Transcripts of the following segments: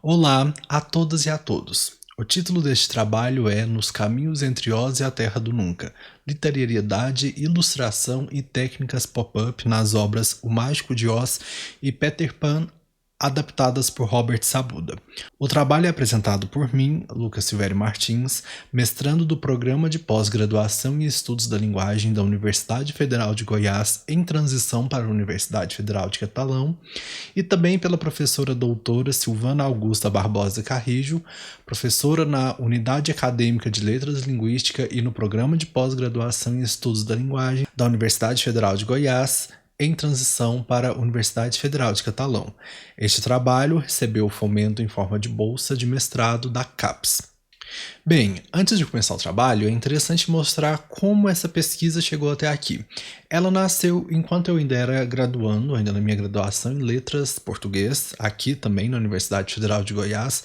Olá a todas e a todos. O título deste trabalho é Nos Caminhos entre Oz e a Terra do Nunca, literariedade, ilustração e técnicas pop-up nas obras O Mágico de Oz e Peter Pan, adaptadas por Robert Sabuda. O trabalho é apresentado por mim, Lucas Silvério Martins, mestrando do Programa de Pós-Graduação e Estudos da Linguagem da Universidade Federal de Goiás em transição para a Universidade Federal de Catalão, e também pela professora doutora Silvana Augusta Barbosa Carrijo, professora na Unidade Acadêmica de Letras e Linguística e no Programa de Pós-Graduação em Estudos da Linguagem da Universidade Federal de Goiás, em transição para a Universidade Federal de Catalão. Este trabalho recebeu fomento em forma de bolsa de mestrado da CAPES. Bem, antes de começar o trabalho, é interessante mostrar como essa pesquisa chegou até aqui. Ela nasceu enquanto eu ainda era graduando, ainda na minha graduação em Letras Português, aqui também na Universidade Federal de Goiás.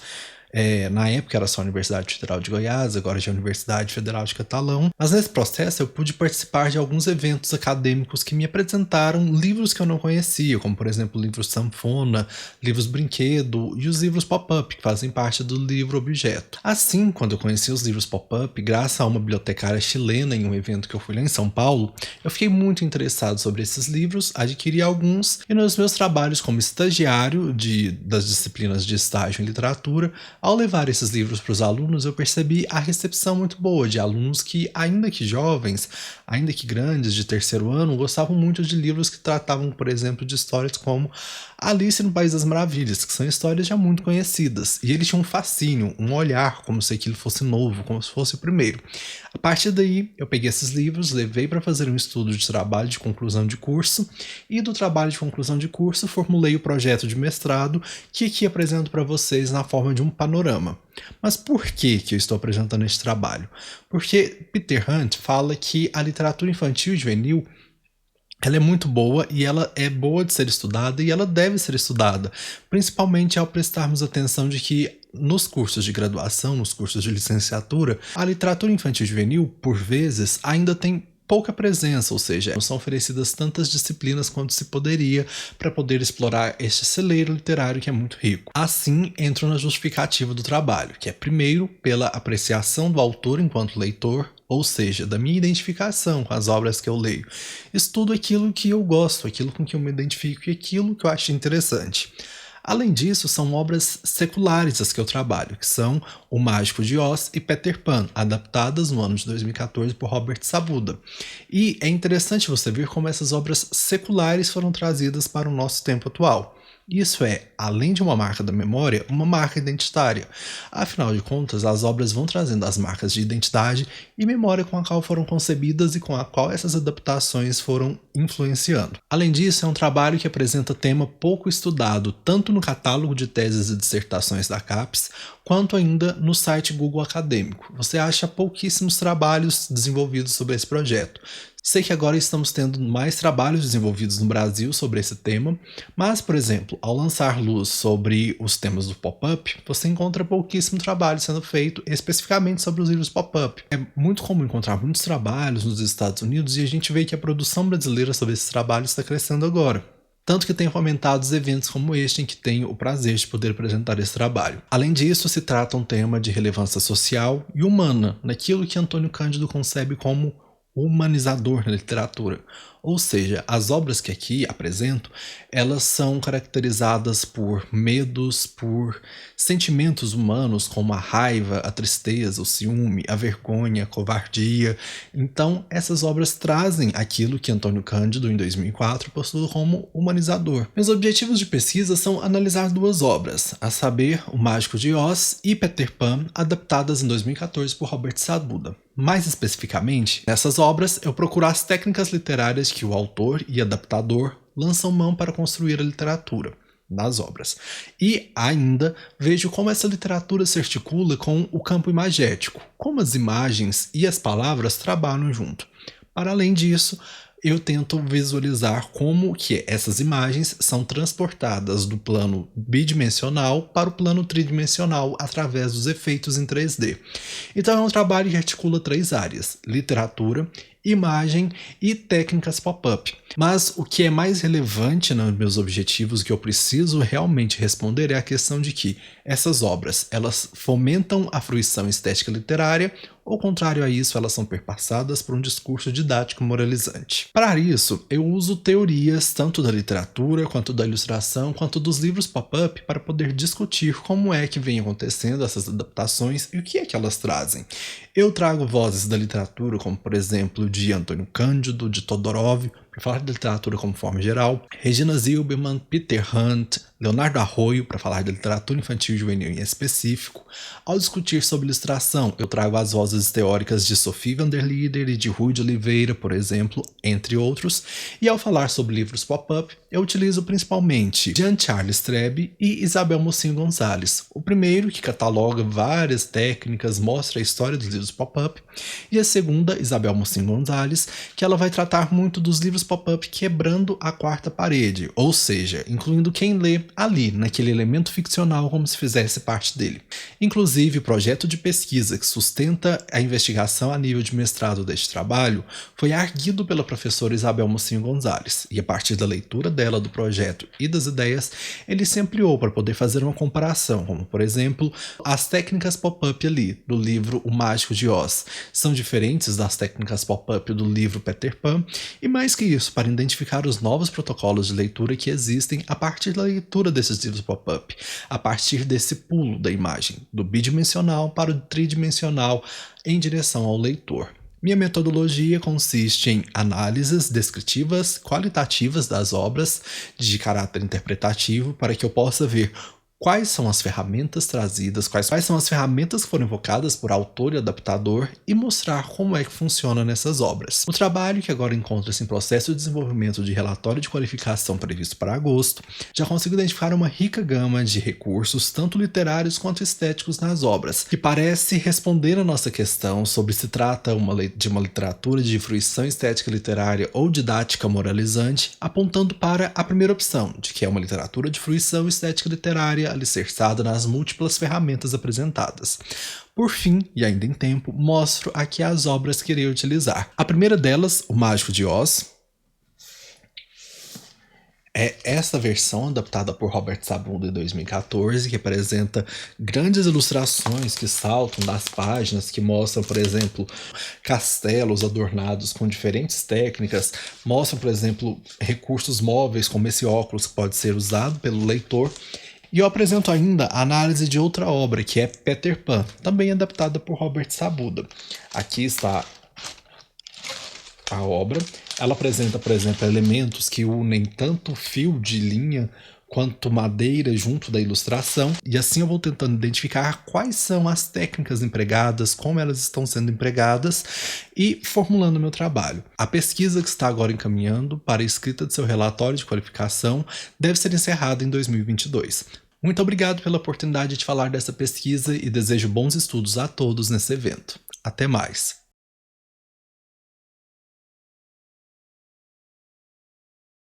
Na época era só a Universidade Federal de Goiás, agora já é a Universidade Federal de Catalão. Mas nesse processo eu pude participar de alguns eventos acadêmicos que me apresentaram livros que eu não conhecia, como por exemplo livros sanfona, livros brinquedo e os livros pop-up, que fazem parte do livro objeto. Assim, quando eu conheci os livros pop-up, graças a uma bibliotecária chilena em um evento que eu fui lá em São Paulo, eu fiquei muito interessado sobre esses livros, adquiri alguns e nos meus trabalhos como estagiário das disciplinas de estágio em literatura, ao levar esses livros para os alunos, eu percebi a recepção muito boa de alunos que, ainda que jovens, ainda que grandes, de terceiro ano, gostavam muito de livros que tratavam, por exemplo, de histórias como Alice no País das Maravilhas, que são histórias já muito conhecidas. E eles tinham um fascínio, um olhar, como se aquilo fosse novo, como se fosse o primeiro. A partir daí, eu peguei esses livros, levei para fazer um estudo de trabalho de conclusão de curso, e do trabalho de conclusão de curso, formulei o projeto de mestrado, que aqui apresento para vocês na forma de um panorama. Mas por que eu estou apresentando este trabalho? Porque Peter Hunt fala que a literatura infantil e juvenil ela é muito boa e ela é boa de ser estudada e ela deve ser estudada, principalmente ao prestarmos atenção de que nos cursos de graduação, nos cursos de licenciatura, a literatura infantil e juvenil, por vezes, ainda tem pouca presença, ou seja, não são oferecidas tantas disciplinas quanto se poderia para poder explorar este celeiro literário que é muito rico. Assim, entro na justificativa do trabalho, que é primeiro pela apreciação do autor enquanto leitor, ou seja, da minha identificação com as obras que eu leio. Estudo aquilo que eu gosto, aquilo com que eu me identifico e aquilo que eu acho interessante. Além disso, são obras seculares as que eu trabalho, que são O Mágico de Oz e Peter Pan, adaptadas no ano de 2014 por Robert Sabuda. E é interessante você ver como essas obras seculares foram trazidas para o nosso tempo atual. Isso é, além de uma marca da memória, uma marca identitária. Afinal de contas, as obras vão trazendo as marcas de identidade e memória com a qual foram concebidas e com a qual essas adaptações foram influenciando. Além disso, é um trabalho que apresenta tema pouco estudado, tanto no catálogo de teses e dissertações da CAPES, quanto ainda no site Google Acadêmico. Você acha pouquíssimos trabalhos desenvolvidos sobre esse projeto. Sei que agora estamos tendo mais trabalhos desenvolvidos no Brasil sobre esse tema, mas, por exemplo, ao lançar luz sobre os temas do pop-up, você encontra pouquíssimo trabalho sendo feito especificamente sobre os livros pop-up. É muito comum encontrar muitos trabalhos nos Estados Unidos e a gente vê que a produção brasileira sobre esses trabalhos está crescendo agora. Tanto que tem fomentado eventos como este em que tenho o prazer de poder apresentar esse trabalho. Além disso, se trata um tema de relevância social e humana, naquilo que Antônio Cândido concebe como humanizador na literatura. Ou seja, as obras que aqui apresento, elas são caracterizadas por medos, por sentimentos humanos como a raiva, a tristeza, o ciúme, a vergonha, a covardia. Então, essas obras trazem aquilo que Antônio Cândido, em 2004, postulou como humanizador. Meus objetivos de pesquisa são analisar duas obras, a saber, O Mágico de Oz e Peter Pan, adaptadas em 2014 por Robert Sabuda. Mais especificamente, nessas obras eu procuro as técnicas literárias que o autor e adaptador lançam mão para construir a literatura das obras. E ainda vejo como essa literatura se articula com o campo imagético, como as imagens e as palavras trabalham junto. Para além disso, eu tento visualizar como que essas imagens são transportadas do plano bidimensional para o plano tridimensional através dos efeitos em 3D. Então é um trabalho que articula três áreas: literatura, imagem e técnicas pop-up. Mas o que é mais relevante nos meus objetivos, que eu preciso realmente responder, é a questão de que essas obras, elas fomentam a fruição estética literária, ou contrário a isso, elas são perpassadas por um discurso didático moralizante. Para isso, eu uso teorias tanto da literatura, quanto da ilustração, quanto dos livros pop-up para poder discutir como é que vem acontecendo essas adaptações e o que é que elas trazem. Eu trago vozes da literatura, como por exemplo de Antônio Cândido, de Todorov, para falar de literatura como forma geral, Regina Zilberman, Peter Hunt, Leonardo Arroyo, para falar de literatura infantil e juvenil em específico. Ao discutir sobre ilustração, eu trago as vozes teóricas de Sophie van der Lieder e de Rui de Oliveira, por exemplo, entre outros. E ao falar sobre livros pop-up, eu utilizo principalmente Jean-Charles Strebe e Isabel Mocinho Gonzalez. O primeiro, que cataloga várias técnicas, mostra a história dos livros pop-up, e a segunda, Isabel Mocinho Gonzalez, que ela vai tratar muito dos livros pop-up quebrando a quarta parede, ou seja, incluindo quem lê ali, naquele elemento ficcional, como se fizesse parte dele. Inclusive, o projeto de pesquisa que sustenta a investigação a nível de mestrado deste trabalho foi arguido pela professora Isabel Mocinho Gonzalez, e a partir da leitura dela do projeto e das ideias, ele se ampliou para poder fazer uma comparação, como por exemplo, as técnicas pop-up ali do livro O Mágico de Oz são diferentes das técnicas pop-up do livro Peter Pan, e mais que isso, para identificar os novos protocolos de leitura que existem a partir da leitura desses livros pop-up, a partir desse pulo da imagem, do bidimensional para o tridimensional em direção ao leitor. Minha metodologia consiste em análises descritivas, qualitativas das obras de caráter interpretativo para que eu possa ver quais são as ferramentas trazidas, quais são as ferramentas que foram invocadas por autor e adaptador e mostrar como é que funciona nessas obras. O trabalho, que agora encontra-se em processo de desenvolvimento de relatório de qualificação previsto para agosto, já consigo identificar uma rica gama de recursos, tanto literários quanto estéticos nas obras, que parece responder a nossa questão sobre se trata de uma literatura de fruição estética literária ou didática moralizante, apontando para a primeira opção, de que é uma literatura de fruição estética literária alicerçada nas múltiplas ferramentas apresentadas. Por fim, e ainda em tempo, mostro aqui as obras que irei utilizar. A primeira delas, O Mágico de Oz, é essa versão adaptada por Robert Sabuda em 2014, que apresenta grandes ilustrações que saltam das páginas, que mostram, por exemplo, castelos adornados com diferentes técnicas, mostram, por exemplo, recursos móveis como esse óculos que pode ser usado pelo leitor. E eu apresento ainda a análise de outra obra, que é Peter Pan, também adaptada por Robert Sabuda. Aqui está a obra. Ela apresenta, por exemplo, elementos que unem tanto fio de linha quanto madeira junto da ilustração, e assim eu vou tentando identificar quais são as técnicas empregadas, como elas estão sendo empregadas e formulando meu trabalho. A pesquisa que está agora encaminhando para a escrita de seu relatório de qualificação deve ser encerrada em 2022. Muito obrigado pela oportunidade de falar dessa pesquisa e desejo bons estudos a todos nesse evento. Até mais!